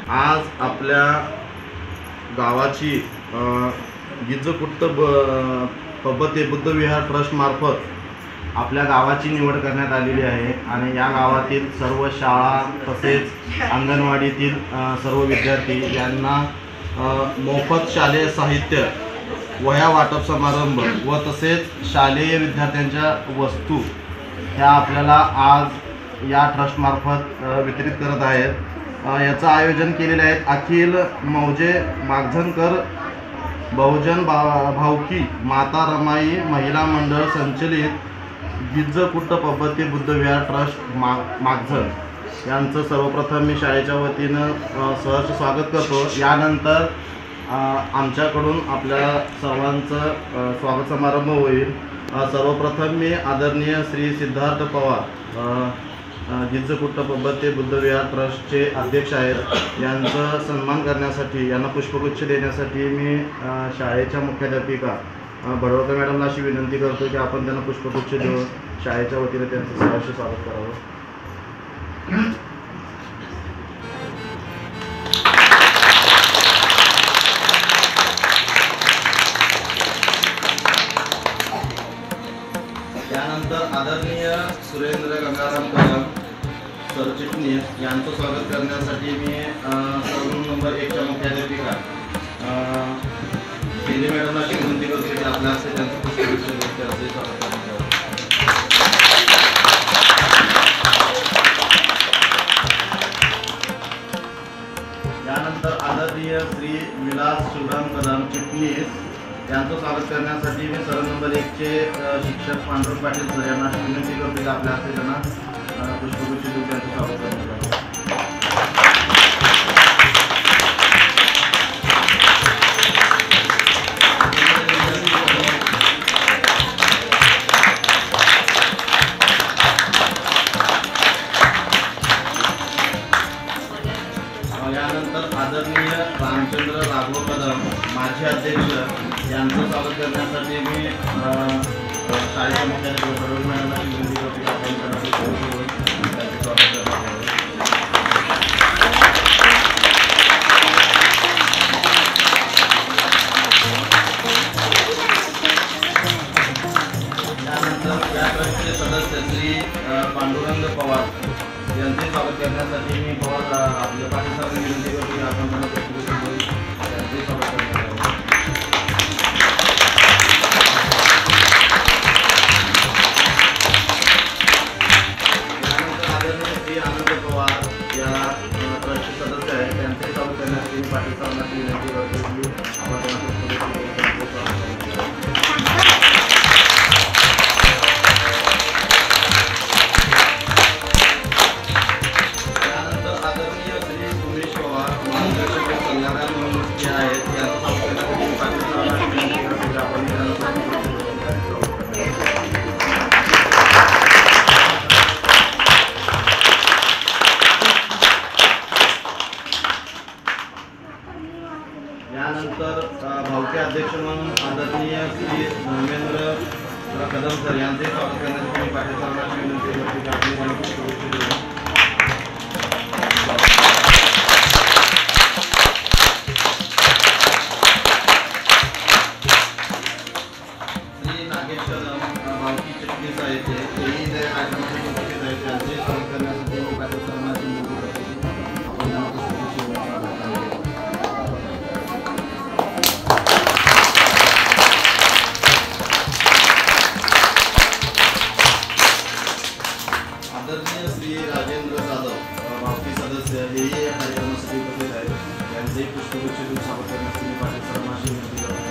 आज आपल्या गावाची गिजकुट्ट पबते बुद्धविहार ट्रस्ट मार्फत आपल्या गावाची निवड करण्यात आलेली आहे आणि या गावातील सर्व शाळा तसेच अंगणवाडीतील सर्व विद्यार्थी यांना मोफत शालेय साहित्य, वह्या वाटप समारंभ व तसेच शालेय विद्यार्थ्यांच्या वस्तू ह्या आपल्याला आज या ट्रस्टमार्फत वितरित करत आहेत. याचं आयोजन केलेले आहेत अखिल मौजे मागझनकर बहुजन भावकी माता रमाई महिला मंडळ संचलित गिजकुट्ट पबते बुद्धविहार ट्रस्ट मागझन यांचं सर्वप्रथम मी शाळेच्या वतीनं सहर्ष स्वागत करतो. यानंतर आमच्याकडून आपल्या सर्वांचं स्वागत समारंभ होईल. सर्वप्रथम मी आदरणीय श्री सिद्धार्थ पवार गिजकुट्ट पबते बुद्धविहार ट्रस्टचे अध्यक्ष आहेत, यांचा सन्मान करण्यासाठी यांना पुष्पगुच्छ देण्यासाठी मी शाळेच्या मुख्याध्यापिका बडवकर मॅडमला अशी विनंती करतो की आपण त्यांना पुष्पगुच्छ देऊन शाळेच्या वतीने त्यांचं सहर्ष स्वागत करावं. त्यानंतर आदरणीय सुरेंद्र गंगाराम कदम सरचिटणीस यांचं स्वागत करण्यासाठी मी सलून नंबर 1च्या मुख्याध्यापिका केली मॅडमला अशी विनंती करतो की आपल्या हस्ते त्यांचं पुष्पगुच्छ देण्याचे स्वागत करण्यात यावं. यानंतर आदरणीय श्री विलास शिवराम कदम चिटणीस यांचं स्वागत करण्यासाठी मी सलून नंबर 1चे शिक्षक पांडुरंग पाटील सर यांना विनंती करतो की आपल्या हस्ते त्यांना पुष्पगुच्छ देऊन त्यांचं स्वागत करण्यात यावं. यानंतर आदरणीय रामचंद्र राघव कदम माजी अध्यक्ष यांचं स्वागत करण्यासाठी मी शाळेच्या मुख्याध्यापिका मॅडमला विनंती करतो की आपण त्यांचे स्वागत करण्यात यावं. त्यानंतर या ट्रस्टचे सदस्य श्री पांडुरंग पवार यांचे स्वागत करण्यासाठी मी पवार आपल्या पाटील साहेबांना विनंती करतो की आपण त्यांना पुष्पगुच्छ देऊन त्यांचे स्वागत करण्यात यावं. त्यानंतर आदरणीय श्री आनंद पवार या ट्रस्टचे सदस्य आहेत, त्यांचे स्वागत करण्यासाठी मी पाटील साहेबांना विनंती करतो की आपण त्यांना पुष्पगुच्छ देऊन त्यांचे स्वागत करण्यात यावं. यानंतर भावके अध्यक्ष म्हणून आदरणीय श्री धर्मेंद्र कदम सर यांचे स्वागत करण्यासाठी मी पाटील साहेबांना विनंती करतो की आपली त्यांना पुष्पगुच्छ देऊन. श्री नागेश कदम भावकी चिटणीस आहेत, तेही त्या कार्यक्रमाचे उपस्थित आहेत, त्यांचे स्वागत करण्यासाठी मी पाटील साहेबांना विनंती करतो की आपण त्यांना पुष्पगुच्छ देऊन. आदरणीय श्री राजेंद्र जाधव भावकी सदस्य हेही या कार्यक्रमासाठी उपस्थित आहेत, त्यांचेही पुष्पगुच्छ देऊन स्वागत करण्यासाठी मी पाटील साहेबांना विनंती करतो.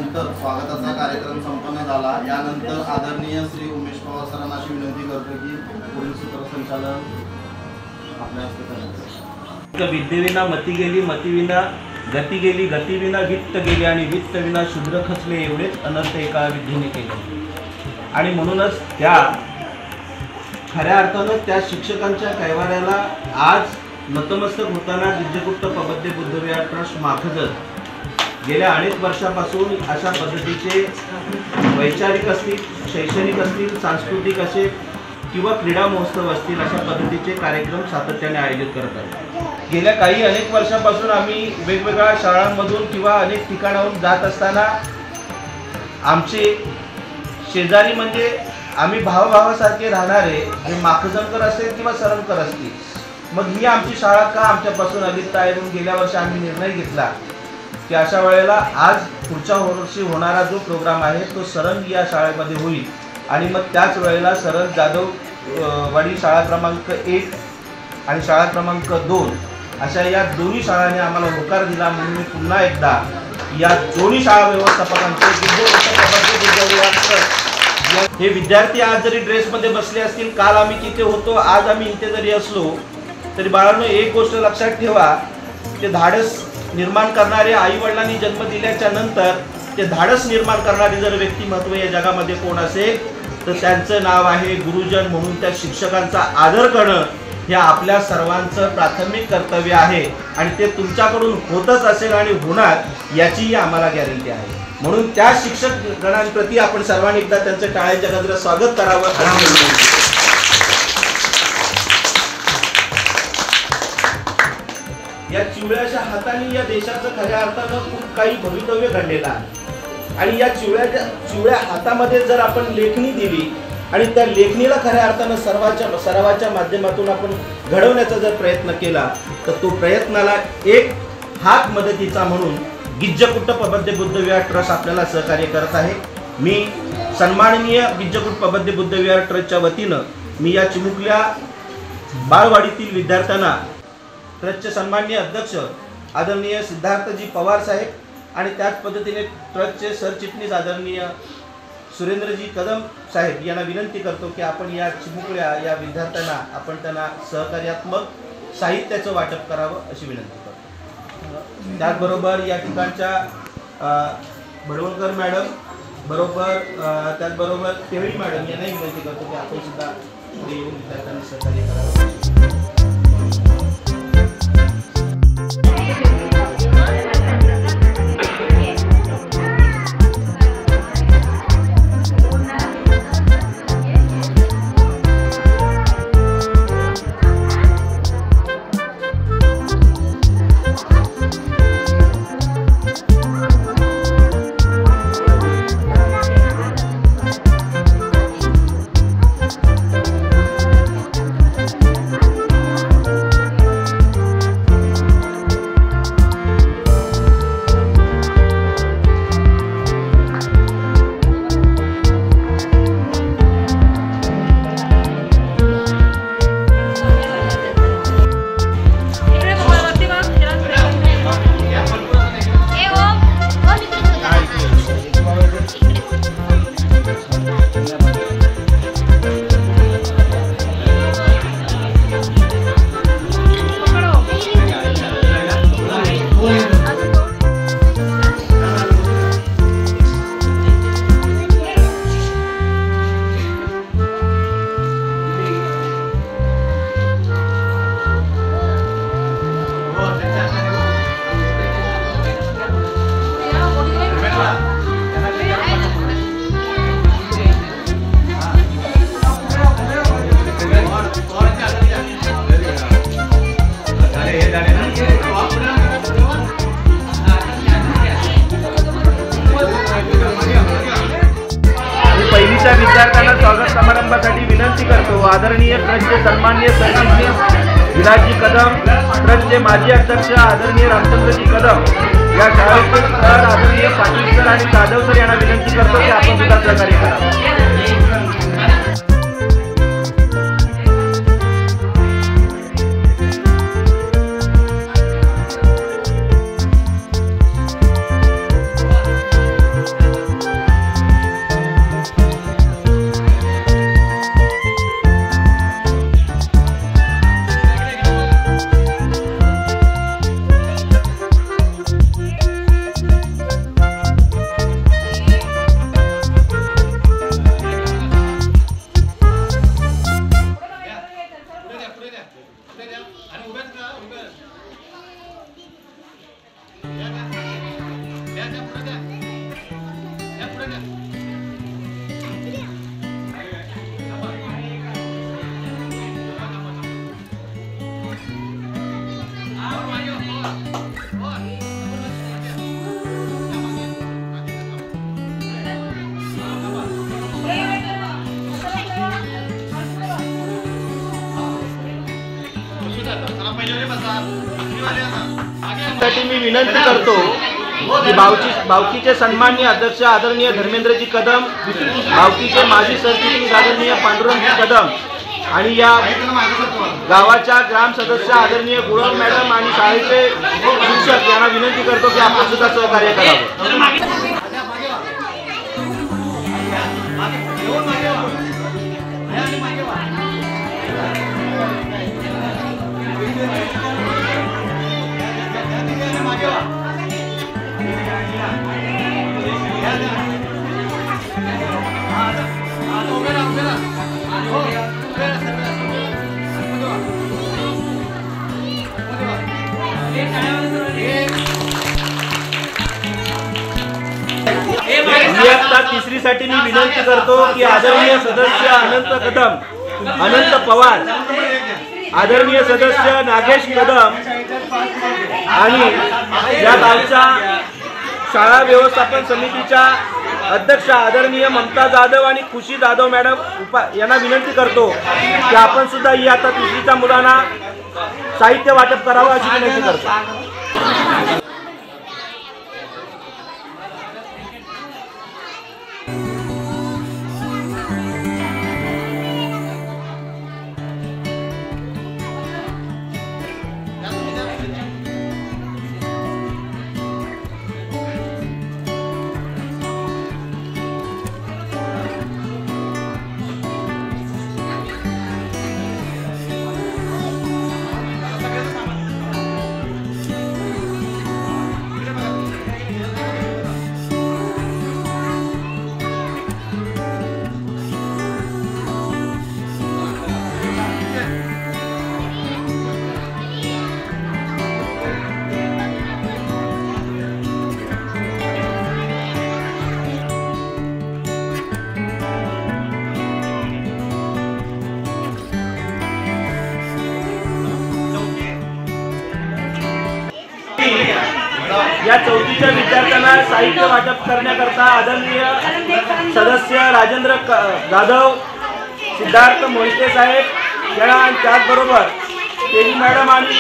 झाल्यानंतर स्वागताचा कार्यक्रम संपन्न झाला। यानंतर आदरणीय श्री उमेश पवार सरांना अशी विनंती करतो की पुढील सूत्रसंचालन आपल्या हस्ते करावे। विद्येविना मती गेली, मतीविना गती गेली, गतीविना वित्त गेली आणि वित्तविना शूद्र खचले, एवढेच अनर्थ एका विद्येने केले। आणि म्हणूनच त्या खऱ्या अर्थानं त्या शिक्षकांच्या कैवाऱ्याला आज नतमस्तक होताना गिज्जकुट्ट पबद्दे बुद्धविहार ट्रस्ट माखजत गेल्या अनेक वर्षापासून अशा पद्धतीचे वैचारिक असतील, शैक्षणिक असतील, सांस्कृतिक असे किंवा क्रीडा महोत्सव असतील अशा पद्धतीचे कार्यक्रम सातत्याने आयोजित करत आहेत। गेल्या अनेक वर्षापासून आम्ही वेगवेगळ्या शाळांमधून किंवा अनेक ठिकाणाहून जात असताना आमचे शेजारी म्हणजे आम्ही भावाभावासारखे राहणारे हे माखजनकर असेल किंवा सरंकर असतील, मग ही आमची शाळा का आमच्यापासून अलिप्त आहे म्हणून गेल्या वर्षी आम्ही निर्णय घेतला की अशा वेळेला आज पुढच्या वर्षी होणारा जो प्रोग्राम आहे तो सरंग या शाळेमध्ये होईल। आणि मग त्याच वेळेला सरंग जाधववाडी शाळा क्रमांक 1 आणि शाळा क्रमांक 2 अशा या दोन्ही शाळांनी आम्हाला होकार दिला। म्हणून मी पुन्हा एकदा या दोन्ही शाळा व्यवस्थापकांचे हे विद्यार्थी आज जरी ड्रेसमध्ये बसले असतील, काल आम्ही तिथे होतो, आज आम्ही इथे जरी असलो तरी बाळांनो एक गोष्ट लक्षात ठेवा, ते धाडस निर्माण करणारे आई वडिलांनी जन्म दिल्याच्या नंतर ते धाडस निर्माण करणारे जर व्यक्तिमत्व या जगामध्ये कोण असेल तर त्यांचं नाव आहे गुरुजन। म्हणून त्या शिक्षकांचा आदर करणं हे आपल्या सर्वांचं प्राथमिक कर्तव्य आहे आणि ते तुमच्याकडून होतच असेल आणि होणार याचीही आम्हाला गॅरंटी आहे। म्हणून त्या शिक्षक गणांप्रती आपण सर्वांनी एकदा त्यांचं टाळ्यांच्या गजरात स्वागत करावं। या चिवळ्याच्या हाताने या देशाचं खऱ्या अर्थानं खूप काही भवितव्य घडलेलं आहे आणि या चिवळ्या हातामध्ये जर आपण लेखणी दिली आणि त्या लेखणीला खऱ्या अर्थानं सरावाच्या माध्यमातून आपण घडवण्याचा जर प्रयत्न केला तर तो प्रयत्नाला एक हात मदतीचा म्हणून गिज्जकुट्ट पबद्दे बुद्धविहार ट्रस्ट आपल्याला सहकार्य करत आहे। मी सन्माननीय गिज्जकुट्ट पबद्दे बुद्धविहार ट्रस्टच्या वतीनं मी या चिमुकल्या बाळवाडीतील विद्यार्थ्यांना ट्रस्टचे सन्माननीय अध्यक्ष आदरणीय सिद्धार्थजी पवार साहेब आणि त्याच पद्धतीने ट्रस्टचे सरचिटणीस आदरणीय सुरेंद्रजी कदम साहेब यांना विनंती करतो की आपण या चिमुकल्या या विद्यार्थ्यांना आपण त्यांना सहकार्यात्मक साहित्याचं वाटप करावं अशी विनंती करतो। त्याचबरोबर या ठिकाणच्या भडवणकर मॅडम बरोबर त्याचबरोबर तेवढी मॅडम यांनाही विनंती करतो की आपण सुद्धा येऊन विद्यार्थ्यांना सहकार्य करावं। पहिलीच्या विद्यार्थ्यांना स्वागत समारंभासाठी विनंती करतो। आदरणीय ट्रस्टचे सन्माननीय सरचिटणीस विलासजी कदम, ट्रस्टचे माजी अध्यक्ष आदरणीय रामचंद्रजी कदम, या शाळेचे सर आदरणीय पाटील सर आणि जाधव सर यांना विनंती करतो की आपण सुद्धा सहकार्य करावं। साठी मी विनंती करतो की भावकीचे सन्माननीय अध्यक्ष आदरणीय धर्मेंद्रजी कदम, भावकीचे माजी सरचिटणीस आदरणीय पांडुरंगजी कदम आणि या गावाच्या ग्राम सदस्य आदरणीय गुळव मॅडम आणि शाळेचे शिक्षक यांना विनंती करतो की आपण सुद्धा सहकार्य करावं. इयत्ता तिसरीसाठी मी विनंती करतो की आदरणीय सदस्य अनंत कदम, अनंत पवार, आदरणीय सदस्य नागेश कदम आणि या गावच्या शाळा व्यवस्थापन समितीच्या अध्यक्ष आदरणीय ममता जाधव आणि खुशी जाधव मॅडम यांना विनंती करतो की आपण सुद्धा इयत्ता तिसरीच्या मुलांना साहित्य वाटप करावं अशी विनंती करतो. या चौथीच्या विद्यार्थ्यांना साहित्य वाटप करण्याकरता आदरणीय सदस्य राजेंद्र जाधव, सिद्धार्थ मोहिते साहेब त्याचबरोबर तेली मॅडम आणि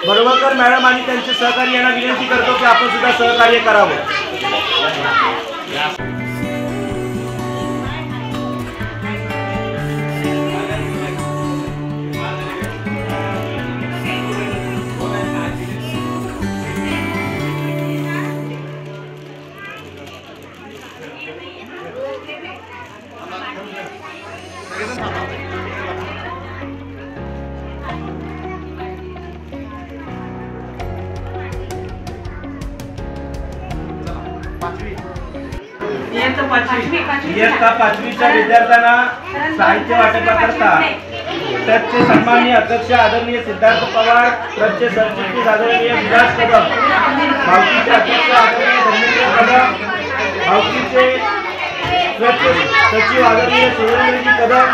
भरवकर मॅडम आणि त्यांचे सहकारी यांना विनंती करतो की आपण सुद्धा सहकार्य करावं. इयत्ता पाचवीच्या विद्यार्थ्यांना साहित्य वाटपाकरता ट्रस्टचे सन्माननीय अध्यक्ष आदरणीय सिद्धार्थ पवार, ट्रस्टचे सरचिटणीस आदरणीय विलास कदम, भावकीचे अध्यक्ष आदरणीय धर्मेंद्र कदम, भावकीचे ट्रस्टचे सचिव आदरणीय सुरेंद्रजी कदम,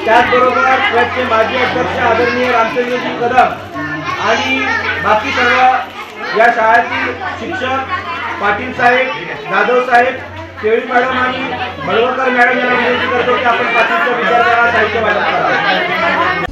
त्याचबरोबर ट्रस्टचे माजी अध्यक्ष आदरणीय रामचंद्रजी कदम आणि बाकी सर्व या शाळेतील शिक्षक पाटील साहेब, जाधव साहेब, केळी मॅडम आणि बळवकर मॅडम यांना विनंती करतो की आपण पाचवीच्या विद्यार्थ्यांना साहित्य वाटप करावं.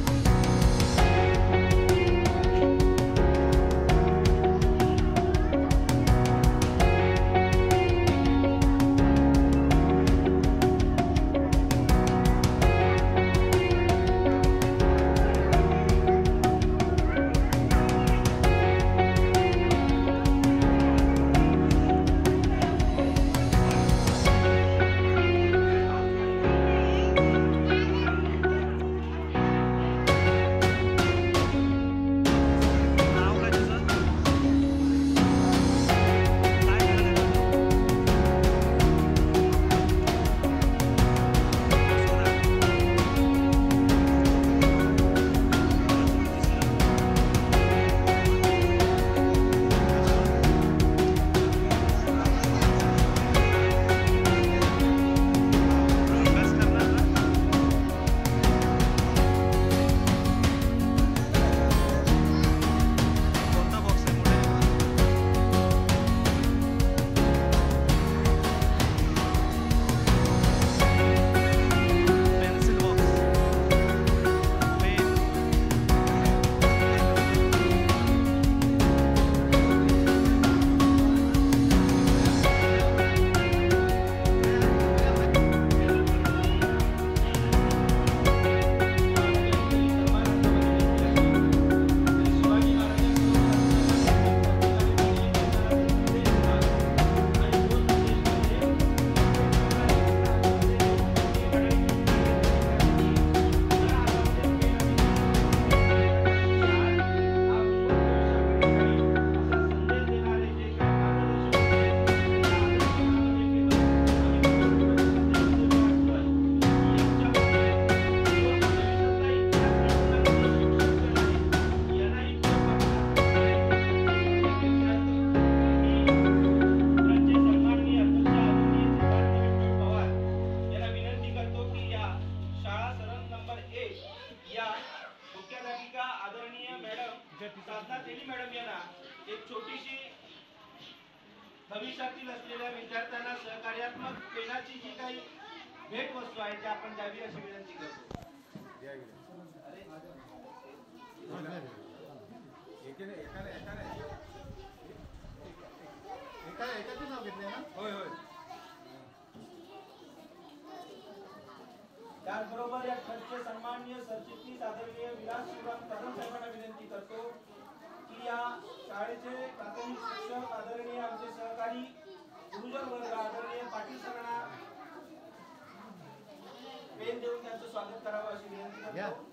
भविष्यातील असलेल्या विद्यार्थ्यांना सहकार्यात्मक पेनाची जी काही भेट वस्तू आहे ती आपण द्यावी अशी विनंती करतो. नाव घेतले ना. होय होय. त्याचबरोबर या ट्रस्टचे सन्माननीय सरचिटणीस आदरणीय विलास शिवराम कदम साहेबांना विनंती करतो की या शाळेचे प्राथमिक शिक्षक आदरणीय आमचे सहकारी गुरुजन वर्ग आदरणीय पाटील सरांना पेन देऊन त्यांचं स्वागत करावं अशी विनंती करतो.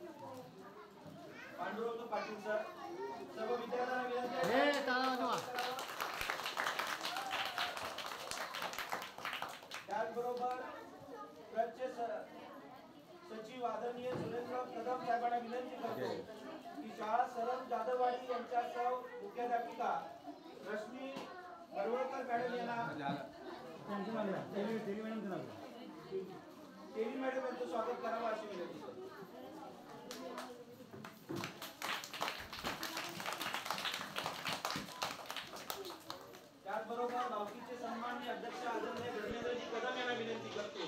पांडुरंग पाटील सर सर्व विद्यार्थ्यांना विनंती आहे. त्याचबरोबर ट्रस्टचे सचिव आदरणीय सुरेंद्र कदम साहेबांना विनंती करतो की शाळा सरम जाधववाडी यांच्यासह मुख्याध्यापिका रश्मी बरवळकर मॅडम यांना देवी मॅडम यांचं स्वागत करावं अशी विनंती करतो. त्याचबरोबर गावकीचे सन्माननीय अध्यक्ष आदरणीय धर्मेंद्रजी कदम यांना विनंती करतो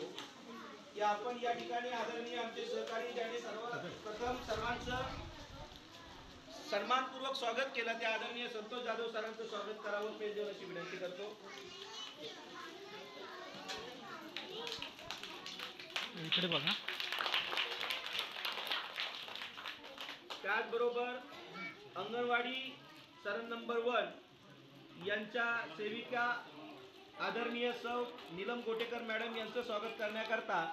की आपण या ठिकाणी आदरणीय आमचे सहकारी ज्यांनी सर्वप्रथम सर्वांचं सन्मानपूर्वक स्वागत केलं त्या आदरणीय संतोष जाधव सरांचं स्वागत करावं पेन देऊन अशी विनंती करतो. इकडे बघा. त्याचबरोबर अंगणवाडी सरण नंबर 1 यांच्या सेविका आदरणीय सौ नीलम गोटेकर मॅडम यांचं स्वागत करण्याकरता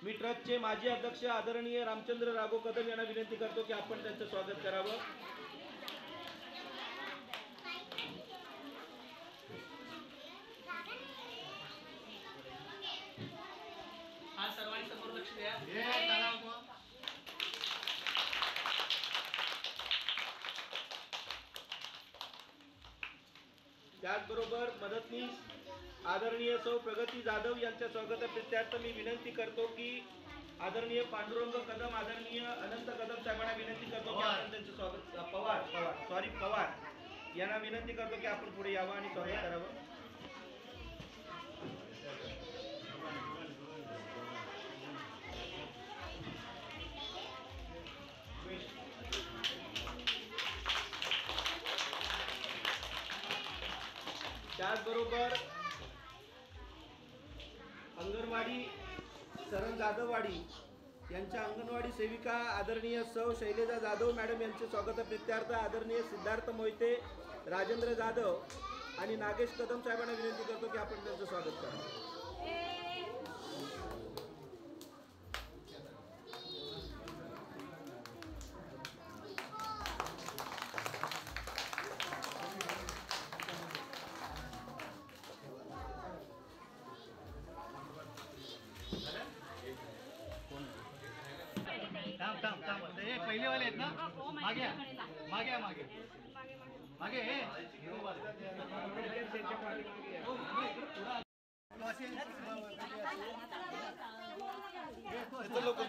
मी ट्रस्टचे माजी अध्यक्ष आदरणीय रामचंद्र राघव कदम यांना विनंती करतो की आपण त्यांचं स्वागत करावं. हा सर्वांनी समोर लक्ष द्या. त्याचबरोबर मदतनीस आदरणीय सौ प्रगती जाधव यांच्या स्वागताप्रित्यार्थ मी विनंती करतो की आदरणीय पांडुरंग कदम आदरणीय अनंत कदम साहेबांना विनंती करतो की आपण त्यांचं स्वागत पवार यांना विनंती करतो की आपण पुढे यावं आणि स्वागत करावं. त्याचबरोबर अंगणवाडी सरण जाधववाडी यांच्या अंगणवाडी सेविका आदरणीय सौ शैलेजा जाधव मॅडम यांचे स्वागताप्रित्यार्थ आदरणीय सिद्धार्थ मोहिते राजेंद्र जाधव आणि नागेश कदम साहेबांना विनंती करतो की आपण त्यांचं स्वागत करा. हे पहिले वाले आहेत ना. मागे मागे मागे मागे हे लोक